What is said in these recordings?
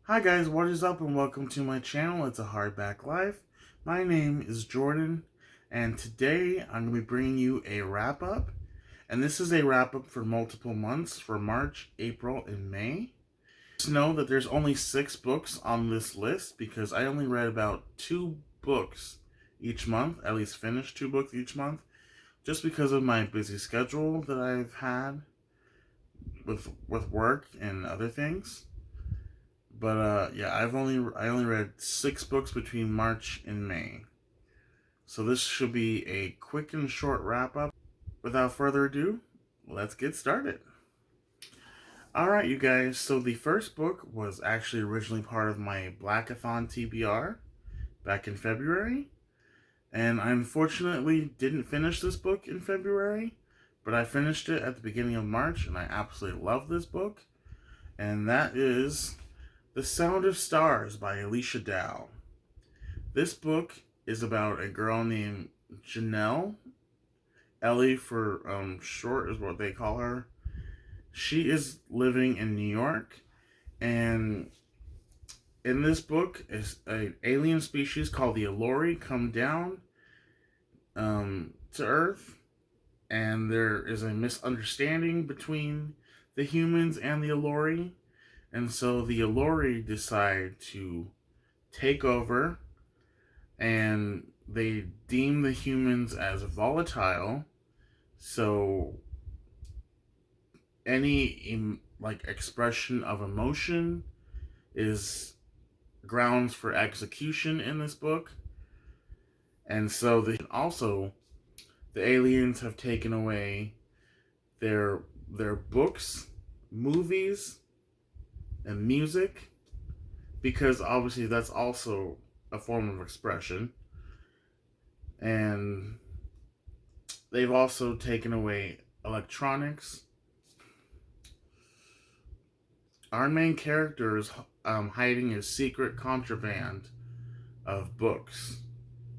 Hi guys, what is up and welcome to my channel. It's a Hardback Life. My name is Jordan and today I'm going to be bringing you a wrap up. And this is a wrap up for multiple months for March, April, and May. Just know that there's only 6 books on this list because I only read about 2 books each month, at least finished 2 books each month, just because of my busy schedule that I've had with work and other things. But yeah, I only read 6 books between March and May. So this should be a quick and short wrap up. Without further ado, let's get started. Alright, you guys, so the first book was actually originally part of my Blackathon TBR back in February. And I unfortunately didn't finish this book in February, but I finished it at the beginning of March, and I absolutely love this book. And that is The Sound of Stars by Alicia Dow. This book is about a girl named Janelle. Ellie for short is what they call her. She is living in New York, and in this book is an alien species called the Allori come down to Earth, and there is a misunderstanding between the humans and the Allori, and so the Allori decide to take over, and they deem the humans as volatile, so any expression of emotion is grounds for execution in this book. And so the aliens have taken away their books, movies, and music, because obviously that's also a form of expression. And they've also taken away electronics. Our main character is hiding a secret contraband of books,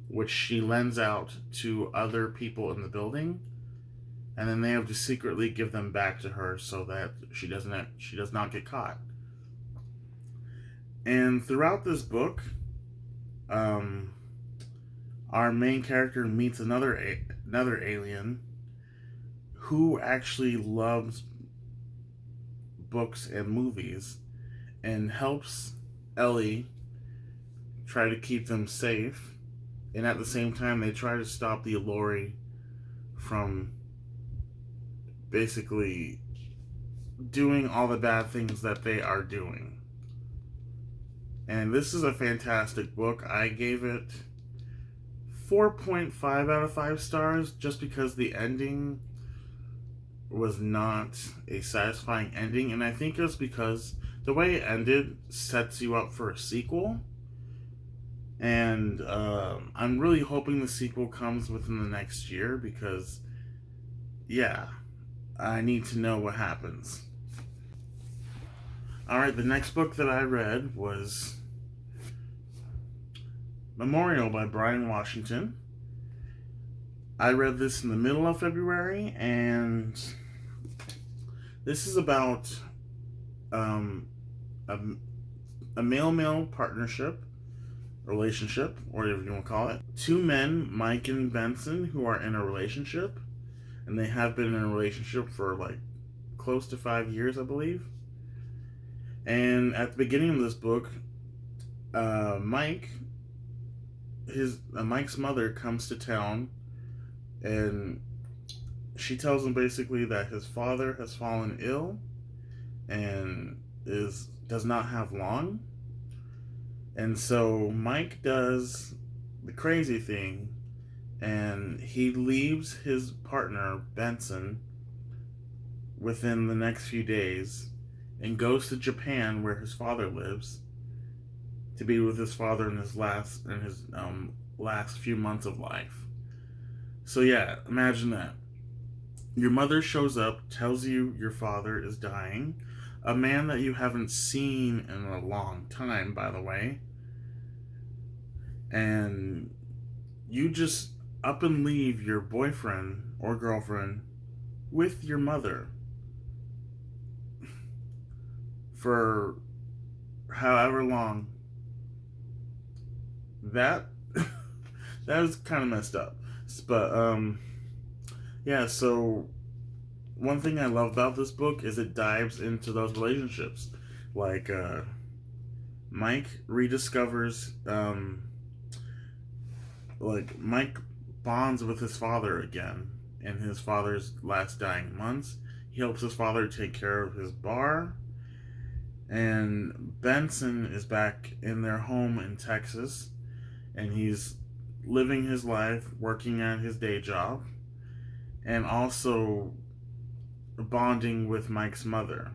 which she lends out to other people in the building, and then they have to secretly give them back to her so that she does not get caught. And throughout this book, our main character meets another alien who actually loves books and movies and helps Ellie try to keep them safe, and at the same time they try to stop the Allori from basically doing all the bad things that they are doing. And this is a fantastic book. I gave it 4.5 out of 5 stars just because the ending was not a satisfying ending, and I think it was because the way it ended sets you up for a sequel, and I'm really hoping the sequel comes within the next year because, yeah, I need to know what happens. Alright, the next book that I read was Memorial by Brian Washington. I read this in the middle of February, and this is about a male-male relationship, or whatever you want to call it. 2 men, Mike and Benson, who are in a relationship, and they have been in a relationship for close to 5 years, I believe. And at the beginning of this book, Mike's mother comes to town, and she tells him basically that his father has fallen ill and does not have long. And so Mike does the crazy thing, and he leaves his partner Benson within the next few days and goes to Japan, where his father lives, to be with his father in his last few months of life. So yeah, imagine that. Your mother shows up, tells you your father is dying, a man that you haven't seen in a long time, by the way, and you just up and leave your boyfriend or girlfriend with your mother for however long. That that was kind of messed up. But yeah, so one thing I love about this book is it dives into those relationships. Like Mike rediscovers like Mike bonds with his father again in his father's last dying months. He helps his father take care of his bar. And Benson is back in their home in Texas, and he's living his life, working at his day job, and also bonding with Mike's mother.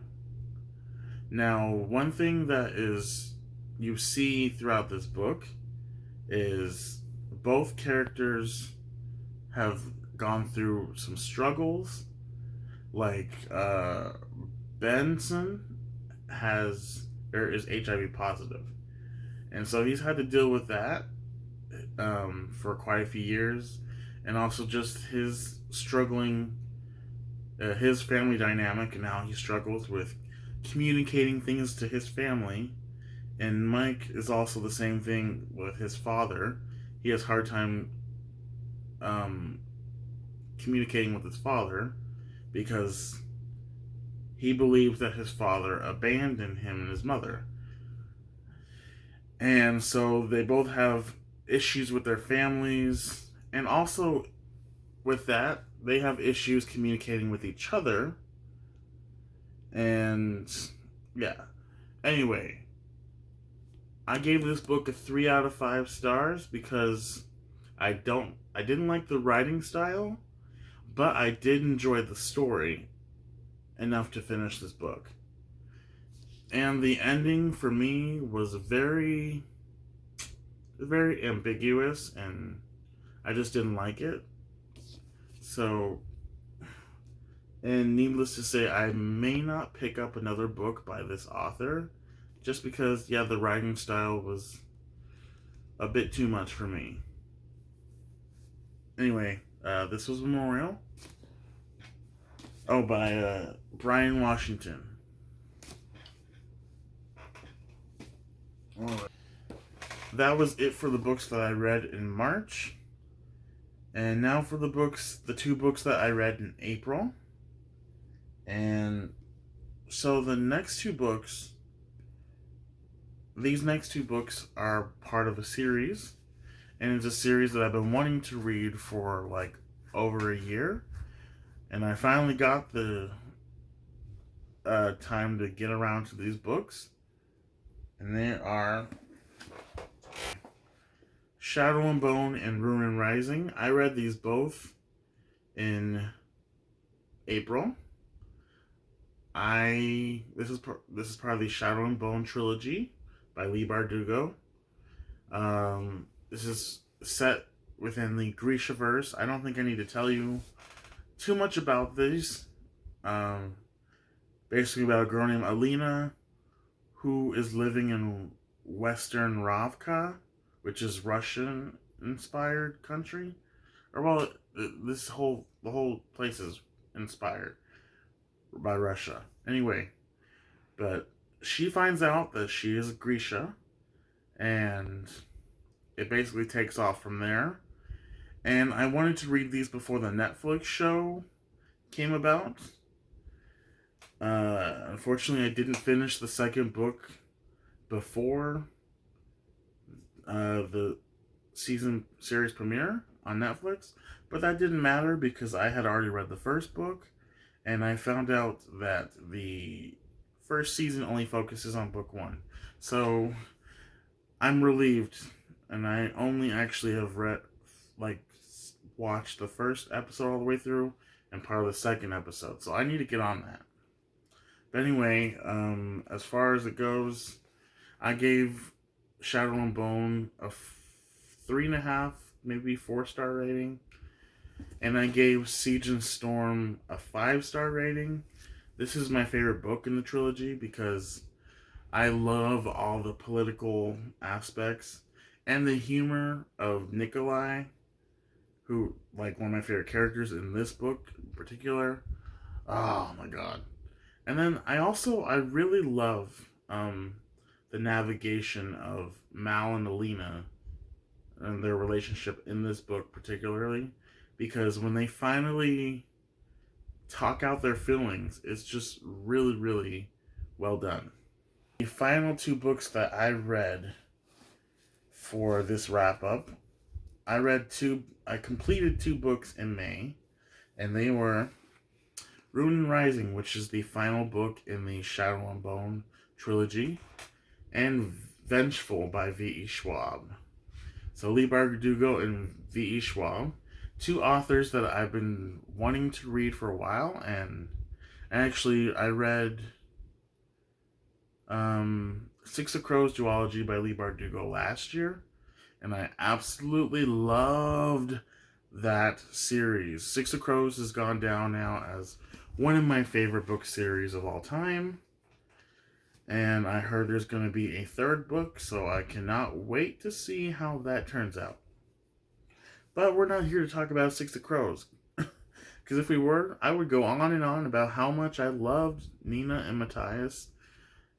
Now, one thing that is you see throughout this book is both characters have gone through some struggles. Like Benson is HIV positive, and so he's had to deal with that for quite a few years, and also just his struggling, his family dynamic, and how he struggles with communicating things to his family. And Mike is also the same thing with his father. He has a hard time communicating with his father because he believes that his father abandoned him and his mother. And so they both have issues with their families, and also with that, they have issues communicating with each other. And yeah. Anyway, I gave this book a 3 out of 5 stars because I didn't like the writing style, but I did enjoy the story enough to finish this book. And the ending for me was very ambiguous, and I just didn't like it. So, and needless to say, I may not pick up another book by this author just because, yeah, the writing style was a bit too much for me. Anyway, this was Memorial. Oh, by Brian Washington. Alright. That was it for the books that I read in March. And now for the 2 books that I read in April. And so these next 2 books are part of a series. And it's a series that I've been wanting to read for like over a year. And I finally got the time to get around to these books. And they are Shadow and Bone and Ruin and Rising. I read these both in April. This is part of the Shadow and Bone trilogy by Leigh Bardugo. This is set within the Grisha verse. I don't think I need to tell you too much about these. Basically about a girl named Alina who is living in Western Ravka, which is Russian-inspired country. Or well, the whole place is inspired by Russia. Anyway, but she finds out that she is Grisha, and it basically takes off from there. And I wanted to read these before the Netflix show came about. Unfortunately, I didn't finish the second book before the series premiere on Netflix, but that didn't matter because I had already read the first book, and I found out that the first season only focuses on book 1. So I'm relieved, and I only actually have watched the first episode all the way through and part of the second episode, so I need to get on that. But anyway, as far as it goes, I gave Shadow and Bone a 3.5, maybe 4-star rating. And I gave Siege and Storm a 5-star rating. This is my favorite book in the trilogy because I love all the political aspects and the humor of Nikolai, who, like, one of my favorite characters in this book in particular. Oh my god. And then I really love the navigation of Mal and Alina and their relationship in this book particularly, because when they finally talk out their feelings, it's just really, really well done. The final two books that I read for this wrap up, I completed two books in May, and they were Ruin and Rising, which is the final book in the Shadow and Bone trilogy, and Vengeful by V.E. Schwab. So Leigh Bardugo and V.E. Schwab, two authors that I've been wanting to read for a while, and actually I read Six of Crows duology by Leigh Bardugo last year, and I absolutely loved that series. Six of Crows has gone down now as one of my favorite book series of all time. And I heard there's going to be a third book, so I cannot wait to see how that turns out. But we're not here to talk about Six of Crows. Because if we were, I would go on and on about how much I loved Nina and Matthias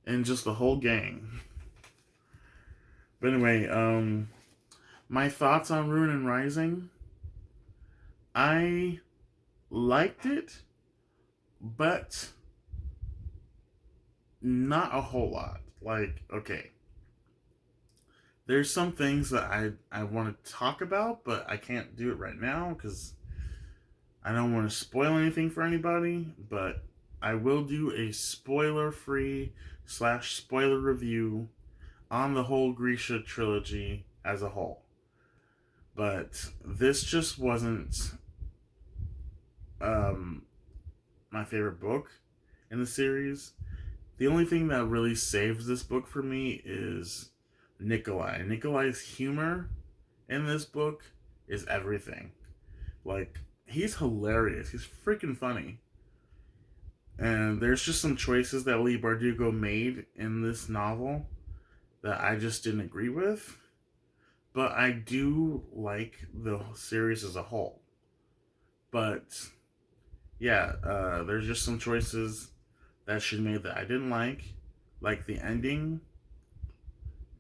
and just the whole gang. But anyway, my thoughts on Ruin and Rising. I liked it, but not a whole lot. Like, okay, there's some things that I want to talk about, but I can't do it right now because I don't want to spoil anything for anybody. But I will do a spoiler-free / spoiler review on the whole Grisha trilogy as a whole. But this just wasn't my favorite book in the series. The only thing that really saves this book for me is Nikolai. Nikolai's humor in this book is everything. Like, he's hilarious. He's freaking funny. And there's just some choices that Leigh Bardugo made in this novel that I just didn't agree with. But I do like the series as a whole. But yeah, there's just some choices that she made that I didn't like the ending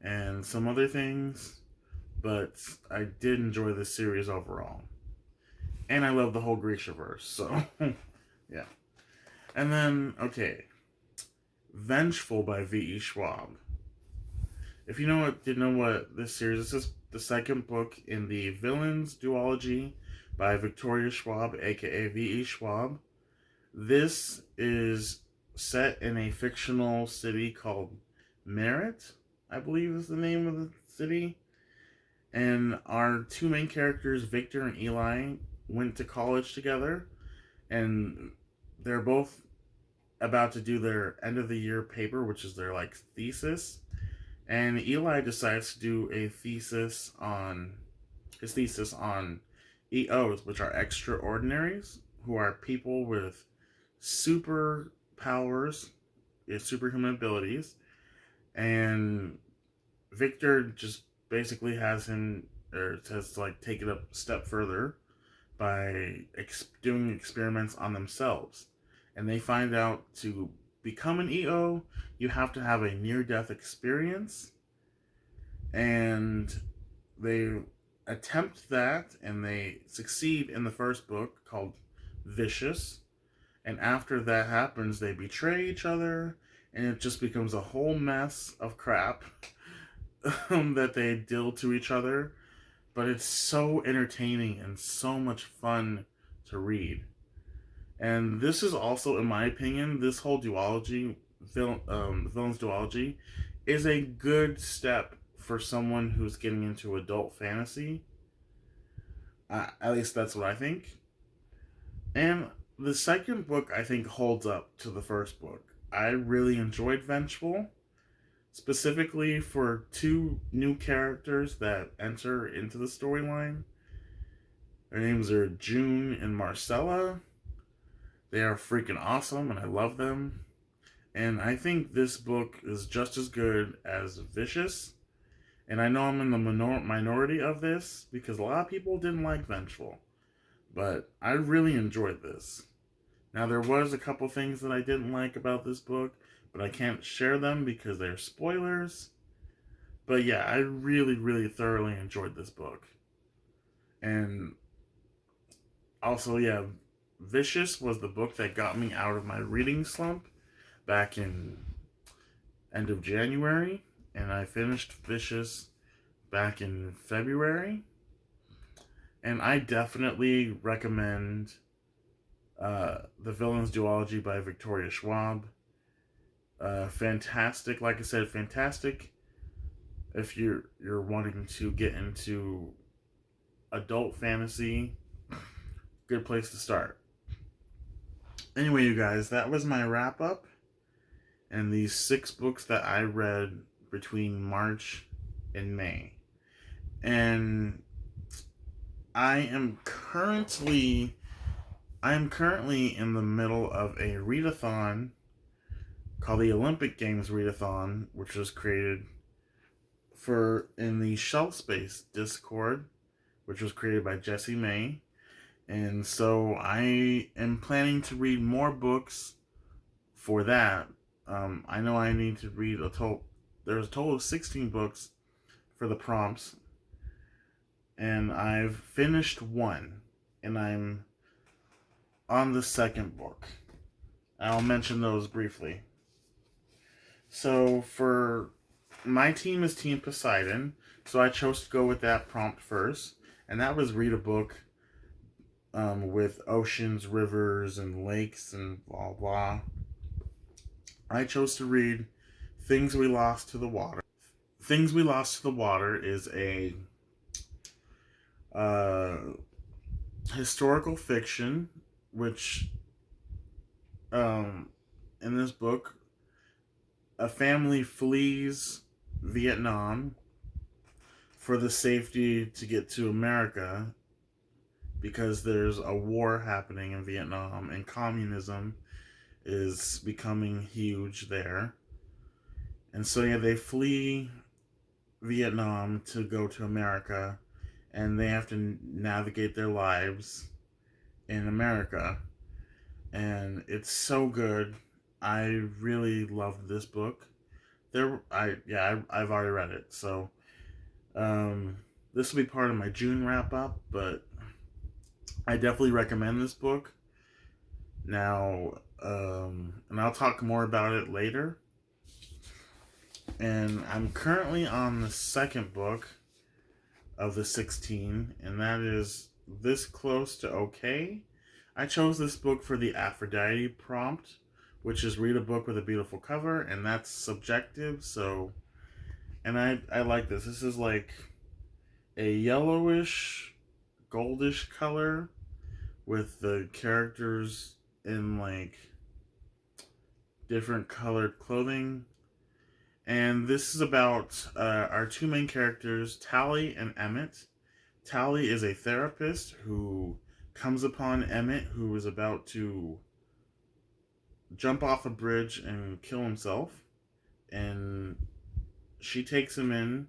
and some other things. But I did enjoy the series overall. And I love the whole Grishaverse, so yeah. And then, okay, Vengeful by V.E. Schwab. If you didn't know what this series, this is the second book in the Villains duology by Victoria Schwab, aka V.E. Schwab. This is set in a fictional city called Merritt, I believe is the name of the city. And our two main characters, Victor and Eli, went to college together, and they're both about to do their end of the year paper, which is their like thesis. And Eli decides to do his thesis on EOs, which are extraordinaries, who are people with superpowers, superhuman abilities. And Victor just basically has take it a step further by doing experiments on themselves. And they find out to become an EO, you have to have a near-death experience. And they attempt that, and they succeed in the first book called Vicious. And after that happens, they betray each other, and it just becomes a whole mess of crap that they deal to each other. But it's so entertaining and so much fun to read. And this is also, in my opinion, this whole duology, Villains duology, is a good step for someone who's getting into adult fantasy. At least that's what I think. And the second book, I think, holds up to the first book. I really enjoyed Vengeful, specifically for two new characters that enter into the storyline. Their names are June and Marcella. They are freaking awesome, and I love them. And I think this book is just as good as Vicious. And I know I'm in the minority of this, because a lot of people didn't like Vengeful. But I really enjoyed this. Now, there was a couple things that I didn't like about this book, but I can't share them because they're spoilers. But yeah, I really, really thoroughly enjoyed this book. And also, yeah, Vicious was the book that got me out of my reading slump back in end of January, and I finished Vicious back in February. And I definitely recommend The Villain's Duology by Victoria Schwab. Fantastic, like I said, fantastic if you're wanting to get into adult fantasy. Good place to start. Anyway, you guys, that was my wrap up and these 6 books that I read between March and May. And I am currently in the middle of a readathon called the Olympic Games Readathon, which was created in the Shelf Space Discord, which was created by Jessie May. And so I am planning to read more books for that. I know I need to read there's a total of 16 books for the prompts. And I've finished 1. And I'm on the 2nd book. I'll mention those briefly. So for my team is Team Poseidon. So I chose to go with that prompt first. And that was read a book with oceans, rivers, and lakes, and blah, blah. I chose to read Things We Lost to the Water. Things We Lost to the Water is a historical fiction, which, in this book, a family flees Vietnam for the safety to get to America because there's a war happening in Vietnam and communism is becoming huge there. And so, yeah, they flee Vietnam to go to America, and they have to navigate their lives in America. And it's so good. I really loved this book. I've already read it, so this will be part of my June wrap up, but I definitely recommend this book. Now, and I'll talk more about it later. And I'm currently on the 2nd book of the 16, and that is This Close to Okay. I chose this book for the Aphrodite prompt, which is read a book with a beautiful cover, and that's subjective, so... And I like this. This is like a yellowish, goldish color with the characters in like different colored clothing. And this is about our 2 main characters, Tally and Emmett. Tally is a therapist who comes upon Emmett, who is about to jump off a bridge and kill himself. And she takes him in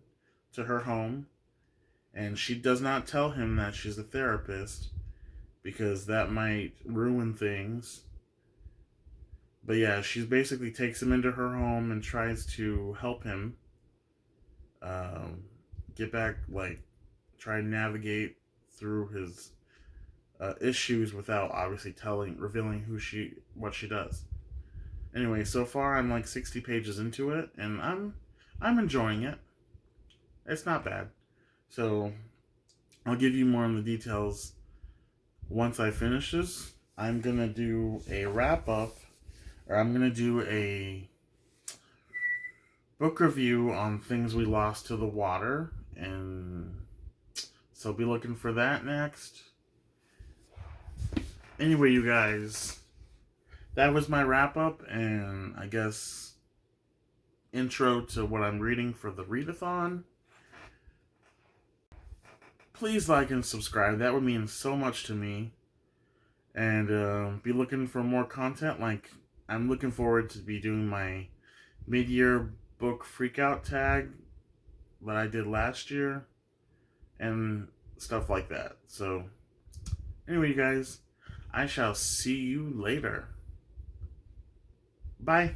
to her home. And she does not tell him that she's a therapist, because that might ruin things. But yeah, she basically takes him into her home and tries to help him get back, try to navigate through his issues without obviously revealing what she does. Anyway, so far I'm like 60 pages into it, and I'm enjoying it. It's not bad. So I'll give you more on the details once I finish this. I'm gonna do a wrap up, or I'm gonna do a book review on Things We Lost to the Water, and so be looking for that next. Anyway, you guys, that was my wrap up, and I guess intro to what I'm reading for the readathon. Please like and subscribe. That would mean so much to me. And be looking for more content. Like, I'm looking forward to be doing my mid-year book freakout tag that I did last year and stuff like that. So anyway, you guys, I shall see you later. Bye.